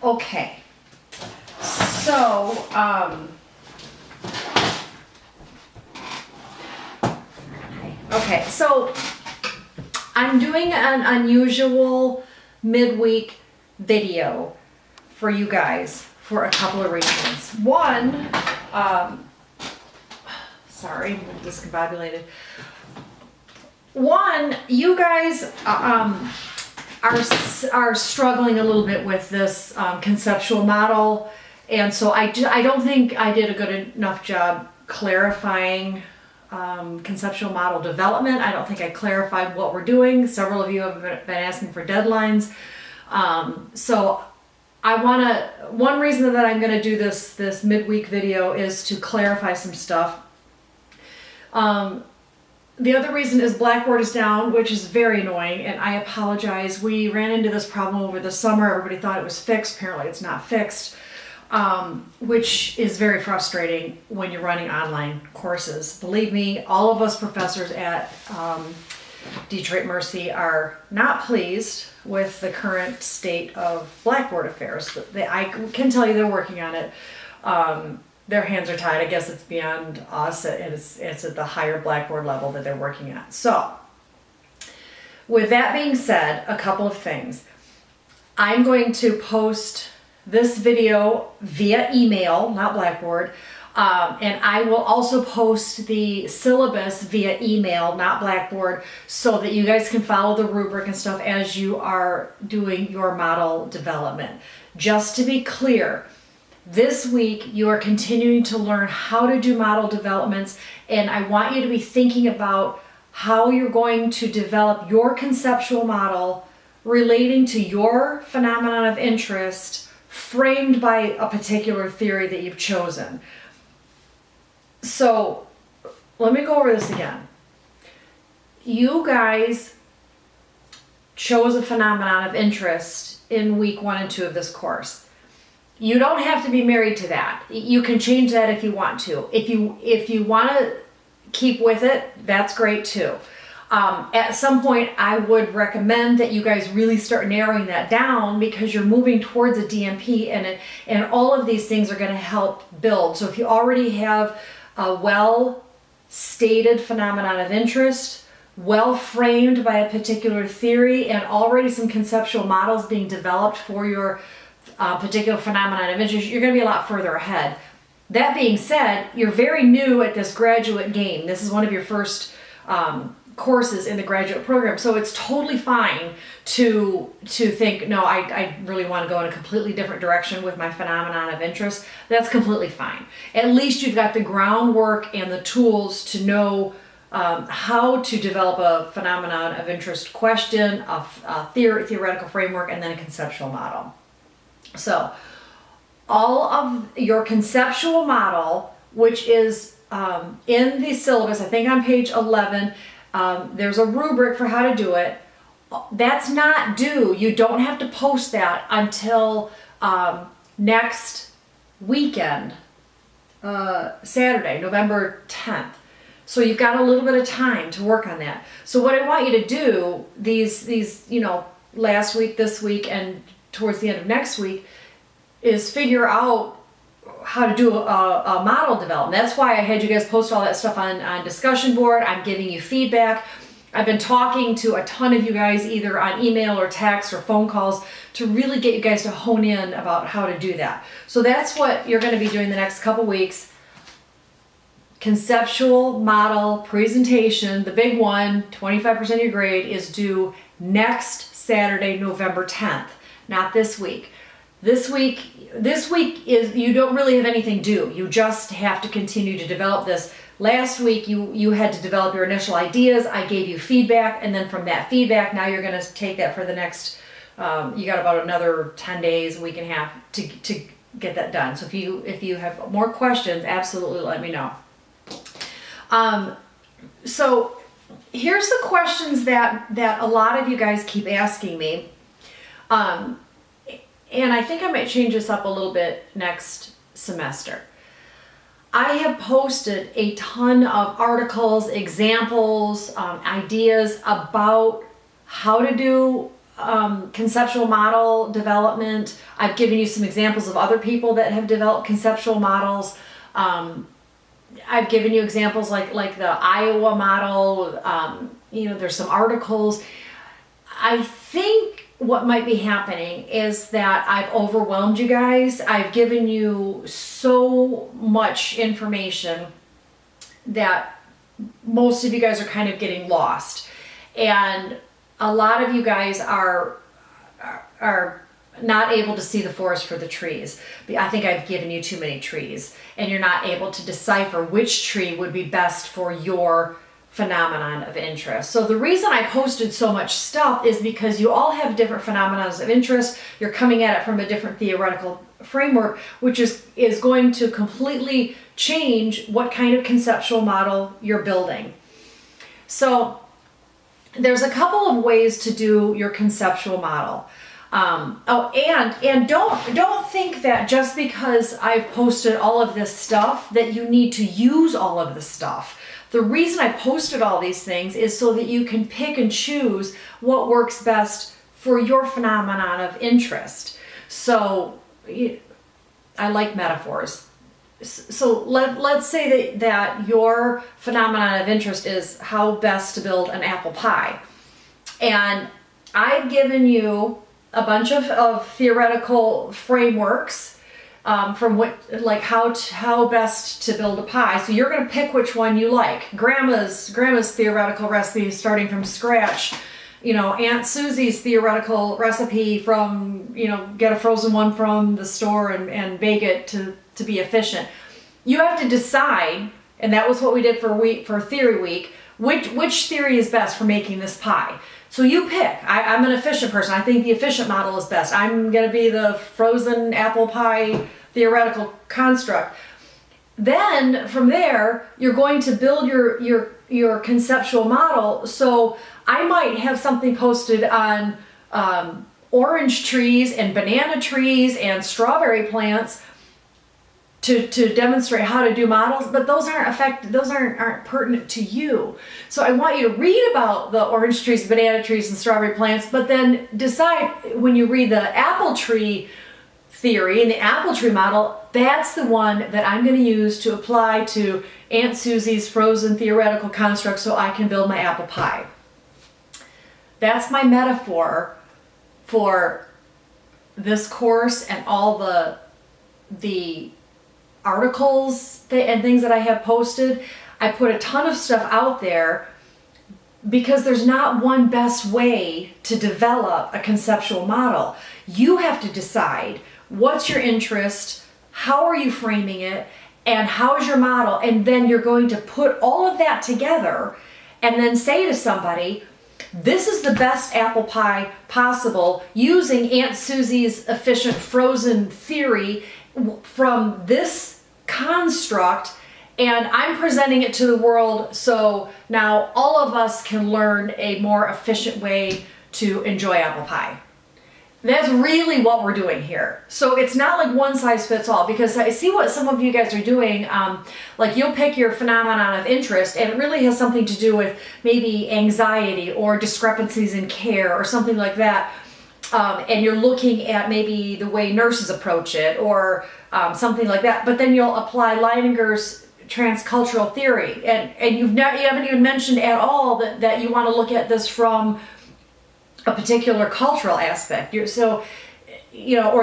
Okay. So, okay, so I'm doing an unusual midweek video for you guys for a couple of reasons. One, sorry, I'm discombobulated. One, you guys are struggling a little bit with this conceptual model, and so I don't think I did a good enough job clarifying conceptual model development. I don't think I clarified what we're doing. Several of you have been asking for deadlines. So one reason that I'm going to do this midweek video is to clarify some stuff. The other reason is Blackboard is down, which is very annoying, and I apologize. We ran into this problem over the summer. Everybody thought it was fixed. Apparently it's not fixed, which is very frustrating when you're running online courses. Believe me, all of us professors at Detroit Mercy are not pleased with the current state of Blackboard affairs. I can tell you they're working on it. Their hands are tied. I guess it's beyond us. It's at the higher Blackboard level that they're working at. So, with that being said, a couple of things. I'm going to post this video via email, not Blackboard, and I will also post the syllabus via email, not Blackboard, so that you guys can follow the rubric and stuff as you are doing your model development. Just to be clear, this week you are continuing to learn how to do model developments, and I want you to be thinking about how you're going to develop your conceptual model relating to your phenomenon of interest framed by a particular theory that you've chosen. So let me go over this again. You guys chose a phenomenon of interest in week 1 and 2 of this course. You don't have to be married to that. You can change that if you want to. If you want to keep with it, that's great too. At some point, I would recommend that you guys really start narrowing that down, because you're moving towards a DMP, and all of these things are going to help build. So if you already have a well-stated phenomenon of interest, well framed by a particular theory, and already some conceptual models being developed for your particular phenomenon of interest, you're going to be a lot further ahead. That being said, you're very new at this graduate game. This is one of your first courses in the graduate program, so it's totally fine to think, no, I really want to go in a completely different direction with my phenomenon of interest. That's completely fine. At least you've got the groundwork and the tools to know how to develop a phenomenon of interest question, a theoretical framework, and then a conceptual model. So all of your conceptual model, which is in the syllabus, I think on page 11, there's a rubric for how to do it. That's not due. You don't have to post that until next weekend, Saturday, November 10th. So you've got a little bit of time to work on that. So what I want you to do these last week, this week, and towards the end of next week is figure out how to do a model development. That's why I had you guys post all that stuff on discussion board. I'm giving you feedback. I've been talking to a ton of you guys either on email or text or phone calls to really get you guys to hone in about how to do that. So that's what you're going to be doing the next couple weeks. Conceptual model presentation, the big one, 25% of your grade, is due next Saturday, November 10th. Not this week. This week is, you don't really have anything due. You just have to continue to develop this. Last week you had to develop your initial ideas. I gave you feedback, and then from that feedback, now you're going to take that for the next, you got about another 10 days, a week and a half to get that done. So if you have more questions, absolutely let me know. So here's the questions that a lot of you guys keep asking me. And I think I might change this up a little bit next semester. I have posted a ton of articles, examples, ideas about how to do conceptual model development. I've given you some examples of other people that have developed conceptual models. I've given you examples like the Iowa model. There's some articles. I think what might be happening is that I've overwhelmed you guys. I've given you so much information that most of you guys are kind of getting lost. And a lot of you guys are not able to see the forest for the trees. I think I've given you too many trees, and you're not able to decipher which tree would be best for your phenomenon of interest. So the reason I posted so much stuff is because you all have different phenomena of interest. You're coming at it from a different theoretical framework, which is going to completely change what kind of conceptual model you're building. So there's a couple of ways to do your conceptual model. And don't think that just because I've posted all of this stuff that you need to use all of this stuff. The reason I posted all these things is so that you can pick and choose what works best for your phenomenon of interest. So I like metaphors. So let's say that your phenomenon of interest is how best to build an apple pie. And I've given you a bunch of theoretical frameworks from how best to build a pie. So you're going to pick which one you like. Grandma's theoretical recipe starting from scratch. Aunt Susie's theoretical recipe from, get a frozen one from the store and bake it to be efficient. You have to decide, and that was what we did for Theory Week, which theory is best for making this pie. So you pick. I'm an efficient person. I think the efficient model is best. I'm going to be the frozen apple pie theoretical construct. Then from there, you're going to build your conceptual model. So I might have something posted on orange trees and banana trees and strawberry plants to demonstrate how to do models, but those aren't pertinent to you. So I want you to read about the orange trees, banana trees, and strawberry plants, but then decide when you read the apple tree theory and the apple tree model, that's the one that I'm going to use to apply to Aunt Susie's frozen theoretical construct so I can build my apple pie. That's my metaphor for this course and all the articles and things that I have posted. I put a ton of stuff out there because there's not one best way to develop a conceptual model. You have to decide what's your interest, how are you framing it, and how is your model, and then you're going to put all of that together and then say to somebody, this is the best apple pie possible using Aunt Susie's efficient frozen theory from this construct, and I'm presenting it to the world so now all of us can learn a more efficient way to enjoy apple pie. That's really what we're doing here. So it's not like one size fits all, because I see what some of you guys are doing. Like you'll pick your phenomenon of interest and it really has something to do with maybe anxiety or discrepancies in care or something like that. And you're looking at maybe the way nurses approach it or something like that. But then you'll apply Leininger's transcultural theory, and you haven't even mentioned at all that you want to look at this from a particular cultural aspect. Or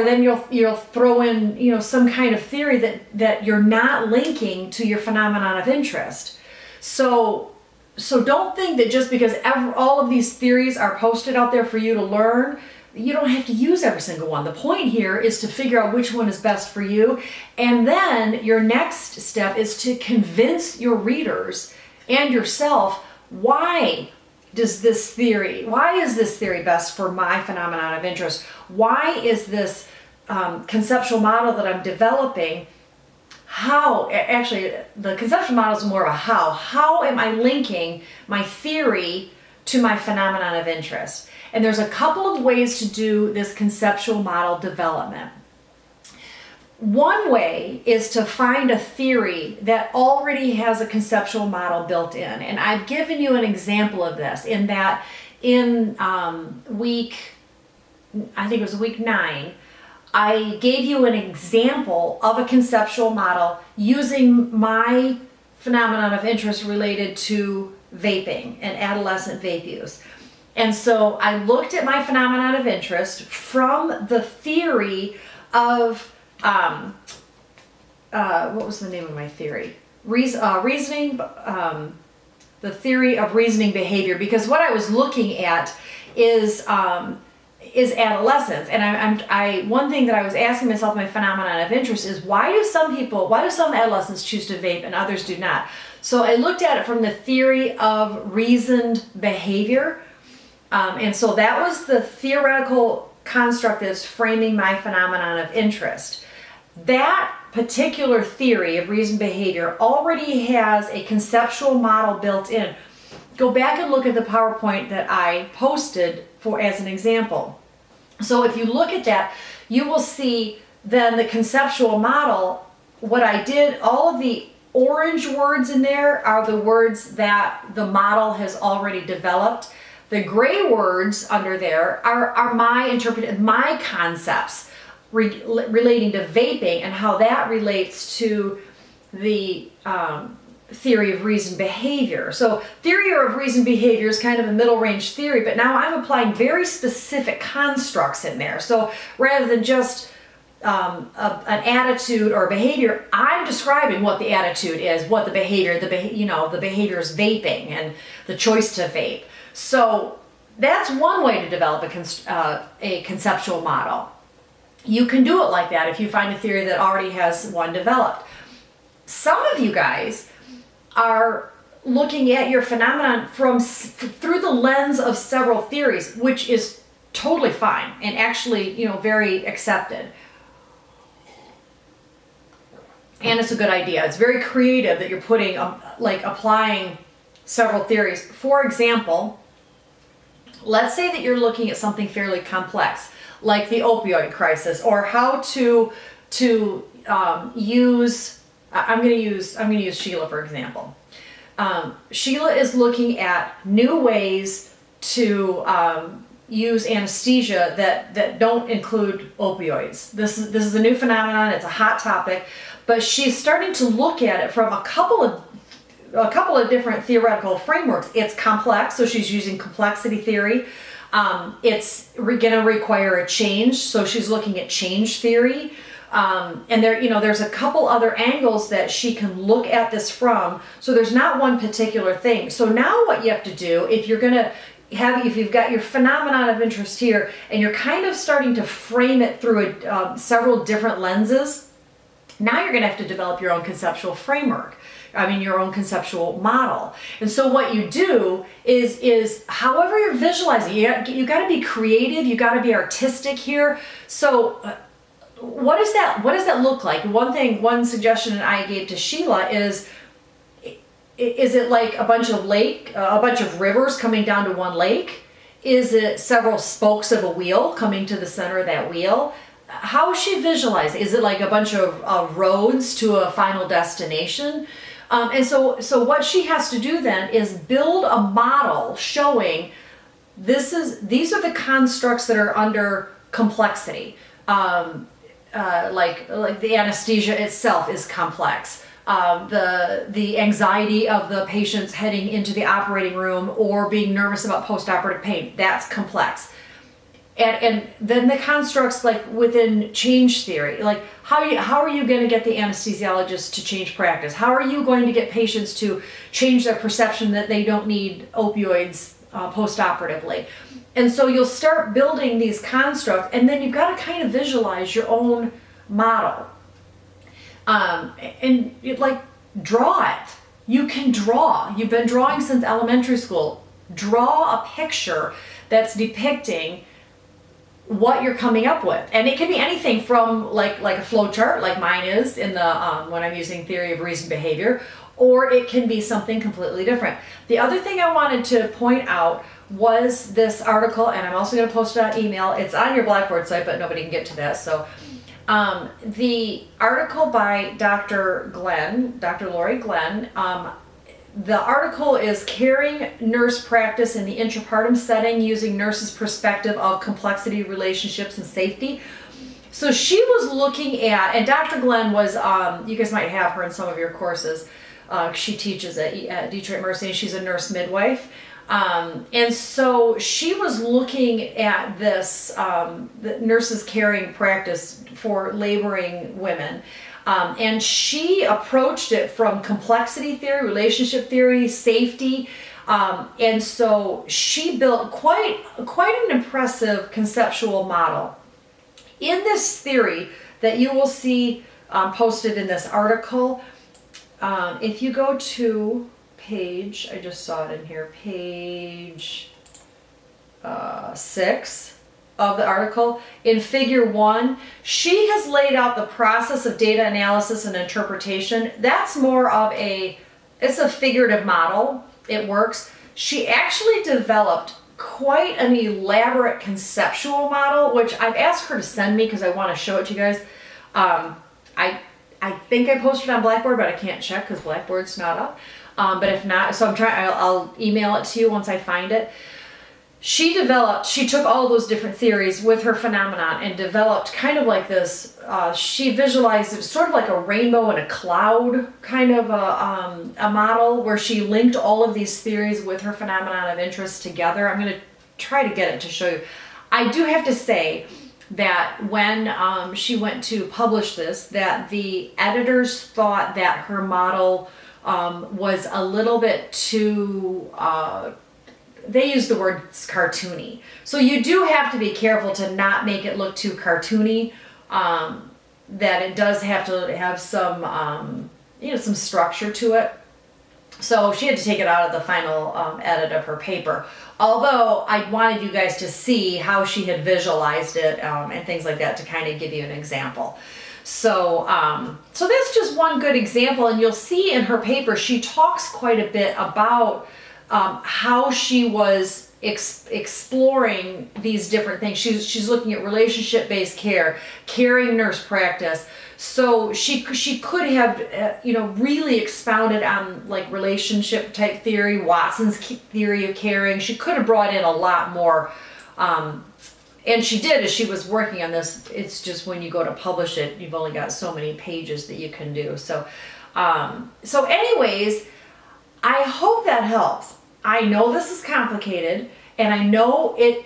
then you'll throw in some kind of theory that you're not linking to your phenomenon of interest. So don't think that just because all of these theories are posted out there for you to learn, you don't have to use every single one. The point here is to figure out which one is best for you, and then your next step is to convince your readers and yourself why is this theory best for my phenomenon of interest? Why is this conceptual model that I'm developing, actually the conceptual model is more of a how am I linking my theory to my phenomenon of interest? And there's a couple of ways to do this conceptual model development. One way is to find a theory that already has a conceptual model built in. And I've given you an example of this in that in week I think it was week 9, I gave you an example of a conceptual model using my phenomenon of interest related to vaping and adolescent vape use. And so I looked at my phenomenon of interest from the theory of, what was the name of my theory? Reasoning, the theory of reasoning behavior, because what I was looking at is adolescence. And one thing that I was asking myself, my phenomenon of interest is, why do some adolescents choose to vape and others do not? So I looked at it from the theory of reasoned behavior. And so that was the theoretical construct that's framing my phenomenon of interest. That particular theory of reasoned behavior already has a conceptual model built in. Go back and look at the PowerPoint that I posted as an example. So if you look at that, you will see then the conceptual model. What I did, all of the orange words in there are the words that the model has already developed. The gray words under there are my concepts relating to vaping and how that relates to the theory of reasoned behavior. So theory of reasoned behavior is kind of a middle range theory, but now I'm applying very specific constructs in there. So rather than just an attitude or behavior, I'm describing what the attitude is, what the behavior, the behavior is vaping and the choice to vape. So that's one way to develop a conceptual model. You can do it like that if you find a theory that already has one developed. Some of you guys are looking at your phenomenon through the lens of several theories, which is totally fine and actually, very accepted. And it's a good idea. It's very creative that you're putting, applying several theories. For example, let's say that you're looking at something fairly complex, like the opioid crisis, or how to use. I'm going to use Sheila for example. Sheila is looking at new ways to use anesthesia that don't include opioids. This is a new phenomenon. It's a hot topic, but she's starting to look at it from a couple of different theoretical frameworks. It's complex, so she's using complexity theory. It's going to require a change, so she's looking at change theory. And there's a couple other angles that she can look at this from. So there's not one particular thing. So now what you have to do, if you've got your phenomenon of interest here and you're kind of starting to frame it through several different lenses, now you're going to have to develop your own conceptual framework. Your own conceptual model. And so what you do is however you're visualizing, you got to be creative, you got to be artistic here. So what does that look like? One suggestion that I gave to Sheila is it like a bunch of rivers coming down to one lake? Is it several spokes of a wheel coming to the center of that wheel? How is she visualizing? Is it like a bunch of roads to a final destination? And so what she has to do then is build a model showing these are the constructs that are under complexity. Like the anesthesia itself is complex. The anxiety of the patients heading into the operating room or being nervous about post-operative pain, that's complex. And then the constructs like within change theory, like how are you going to get the anesthesiologist to change practice? How are you going to get patients to change their perception that they don't need opioids post-operatively? And so you'll start building these constructs, and then you've got to kind of visualize your own model. And draw it. You can draw. You've been drawing since elementary school. Draw a picture that's depicting what you're coming up with, and it can be anything from like a flow chart, like mine is in the when I'm using theory of reasoned behavior, or it can be something completely different. The other thing I wanted to point out was this article, and I'm also going to post it on email. It's on your Blackboard site, but nobody can get to that. So the article by Dr. Lori Glenn, the article is Caring Nurse Practice in the Intrapartum Setting Using Nurses' Perspective of Complexity, Relationships, and Safety. So she was looking at, and Dr. Glenn was, you guys might have her in some of your courses. She teaches at Detroit Mercy, and she's a nurse midwife. And so she was looking at this, the nurses' caring practice for laboring women. And she approached it from complexity theory, relationship theory, safety. And so she built quite an impressive conceptual model. In this theory that you will see posted in this article, if you go to page, I just saw it in here, page 6 of the article, in figure 1, she has laid out the process of data analysis and interpretation. That's more of it's a figurative model. It works. She actually developed quite an elaborate conceptual model, which I've asked her to send me because I want to show it to you guys. I think I posted it on Blackboard, but I can't check because Blackboard's not up. But if not, so I'll email it to you once I find it. She took all those different theories with her phenomenon and developed kind of like this, she visualized it sort of like a rainbow and a cloud kind of a model where she linked all of these theories with her phenomenon of interest together. I'm going to try to get it to show you. I do have to say that when she went to publish this, that the editors thought that her model was a little bit too, they use the word cartoony. So you do have to be careful to not make it look too cartoony, that it does have to have some, some structure to it. So she had to take it out of the final edit of her paper. Although I wanted you guys to see how she had visualized it and things like that to kind of give you an example. So, so that's just one good example, and you'll see in her paper she talks quite a bit about how she was exploring these different things. She's looking at relationship-based care, caring nurse practice. So she could have really expounded on like relationship type theory, Watson's theory of caring. She could have brought in a lot more. And she did as she was working on this. It's just when you go to publish it, you've only got so many pages that you can do. So, so anyways, I hope that helps. I know this is complicated, and I know it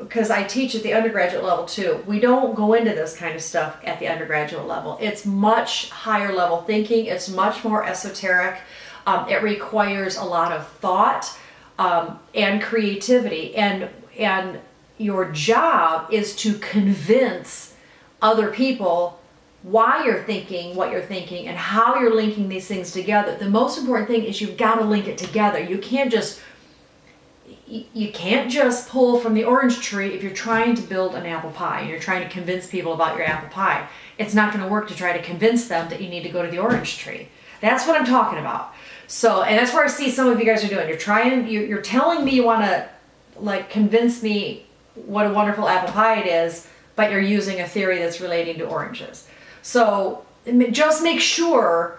because I teach at the undergraduate level too. We don't go into this kind of stuff at the undergraduate level. It's much higher level thinking. It's much more esoteric. It requires a lot of thought and creativity, and your job is to convince other people why you're thinking what you're thinking and how you're linking these things together. The most important thing is you've got to link it together. You can't just pull from the orange tree if you're trying to build an apple pie and you're trying to convince people about your apple pie. It's not going to work to try to convince them that you need to go to the orange tree. That's what I'm talking about. So, and that's where I see some of you guys are doing. You're telling me you want to like convince me what a wonderful apple pie it is, but you're using a theory that's relating to oranges. So just make sure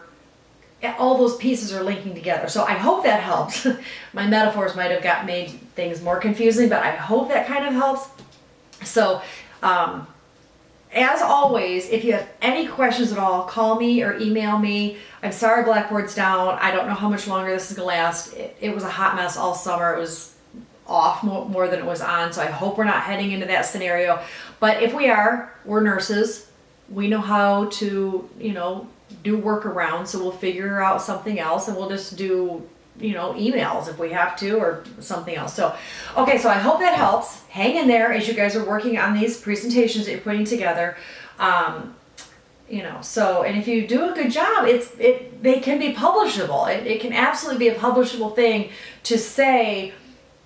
all those pieces are linking together. So I hope that helps. My metaphors might have made things more confusing, but I hope that kind of helps. So as always, if you have any questions at all, call me or email me. I'm sorry Blackboard's down. I don't know how much longer this is going to last. It was a hot mess all summer. It was off more than it was on, so I hope we're not heading into that scenario. But if we are, we're nurses. We know how to, do workarounds, so we'll figure out something else, and we'll just do, emails if we have to, or something else. So, okay, so I hope that helps. Hang in there as you guys are working on these presentations that you're putting together. So, and if you do a good job, they can be publishable. It can absolutely be a publishable thing to say,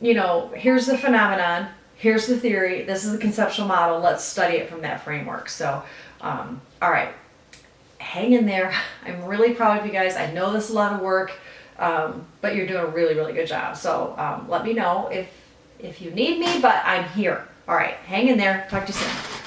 here's the phenomenon, here's the theory, this is the conceptual model, let's study it from that framework. So, all right, hang in there. I'm really proud of you guys. I know this is a lot of work, but you're doing a really, really good job. So let me know if you need me, but I'm here. All right, hang in there. Talk to you soon.